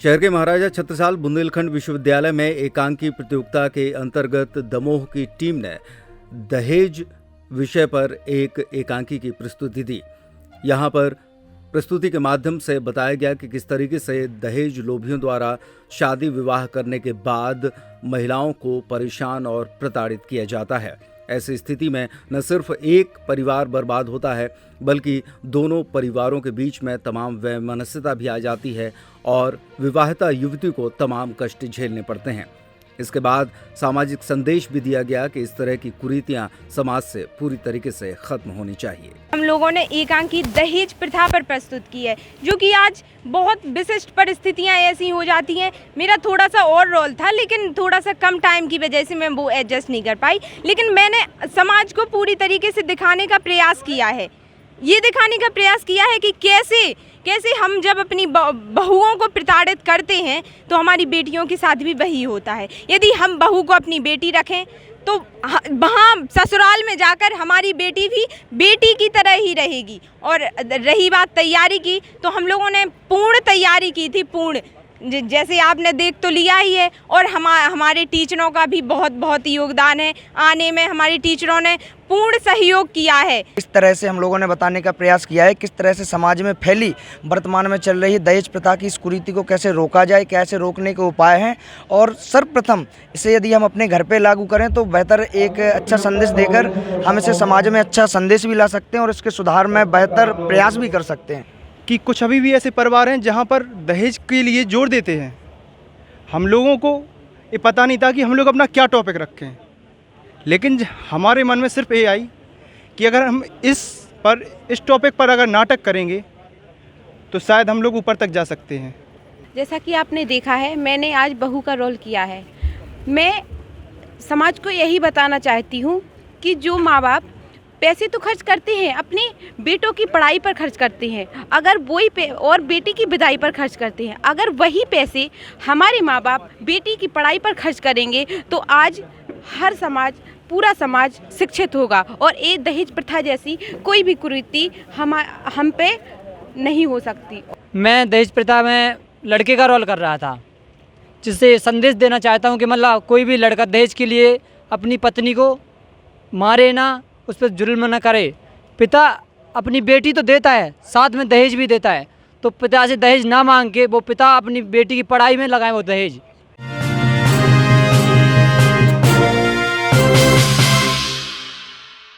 शहर के महाराजा छत्रसाल बुंदेलखंड विश्वविद्यालय में एकांकी प्रतियोगिता के अंतर्गत दमोह की टीम ने दहेज विषय पर एक एकांकी की प्रस्तुति दी। यहां पर प्रस्तुति के माध्यम से बताया गया कि किस तरीके से दहेज लोभियों द्वारा शादी विवाह करने के बाद महिलाओं को परेशान और प्रताड़ित किया जाता है। ऐसी स्थिति में न सिर्फ एक परिवार बर्बाद होता है बल्कि दोनों परिवारों के बीच में तमाम वैमनस्यता भी आ जाती है और विवाहिता युवती को तमाम कष्ट झेलने पड़ते हैं। इसके बाद सामाजिक संदेश भी दिया गया कि इस तरह की कुरीतियां समाज से पूरी तरीके से खत्म होनी चाहिए। हम लोगों ने एकांकी दहेज प्रथा पर प्रस्तुत की है, जो कि आज बहुत विशिष्ट परिस्थितियां ऐसी हो जाती हैं। मेरा थोड़ा सा और रोल था, लेकिन थोड़ा सा कम टाइम की वजह से मैं वो एडजस्ट नहीं कर पाई। लेकिन मैंने समाज को पूरी तरीके से दिखाने का प्रयास किया है, ये दिखाने का प्रयास किया है कि कैसे हम जब अपनी बहुओं को प्रताड़ित करते हैं तो हमारी बेटियों के साथ भी वही होता है। यदि हम बहू को अपनी बेटी रखें तो वहाँ ससुराल में जाकर हमारी बेटी भी बेटी की तरह ही रहेगी। और रही बात तैयारी की, तो हम लोगों ने पूर्ण तैयारी की थी, पूर्ण, जैसे आपने देख तो लिया ही है। और हमारे टीचरों का भी बहुत योगदान है। आने में हमारे टीचरों ने पूर्ण सहयोग किया है। इस तरह से हम लोगों ने बताने का प्रयास किया है किस तरह से समाज में फैली वर्तमान में चल रही दहेज प्रथा की इस कुरीति को कैसे रोका जाए, कैसे रोकने के उपाय हैं, और सर्वप्रथम इसे यदि हम अपने घर पे लागू करें तो बेहतर एक अच्छा संदेश देकर हम इसे समाज में अच्छा संदेश भी ला सकते हैं और इसके सुधार में बेहतर प्रयास भी कर सकते हैं। कि कुछ अभी भी ऐसे परिवार हैं जहां पर दहेज के लिए जोर देते हैं। हम लोगों को ये पता नहीं था कि हम लोग अपना क्या टॉपिक रखें, लेकिन हमारे मन में सिर्फ ये आई कि अगर हम इस टॉपिक पर अगर नाटक करेंगे तो शायद हम लोग ऊपर तक जा सकते हैं। जैसा कि आपने देखा है, मैंने आज बहू का रोल किया है। मैं समाज को यही बताना चाहती हूँ कि जो माँ बाप पैसे तो खर्च करते हैं, अपने बेटों की पढ़ाई पर खर्च करते हैं, अगर वही और बेटी की विदाई पर खर्च करते हैं, अगर वही पैसे हमारे माँ बाप बेटी की पढ़ाई पर खर्च करेंगे तो आज हर समाज, पूरा समाज शिक्षित होगा और ये दहेज प्रथा जैसी कोई भी कुरीति हम पे नहीं हो सकती। मैं दहेज प्रथा में लड़के का रोल कर रहा था, जिससे संदेश देना चाहता हूँ कि मतलब कोई भी लड़का दहेज के लिए अपनी पत्नी को मारे ना, उस पर जुल्म न करे। पिता अपनी बेटी तो देता है, साथ में दहेज भी देता है, तो पिता से दहेज ना मांग के वो पिता अपनी बेटी की पढ़ाई में लगाए वो दहेज।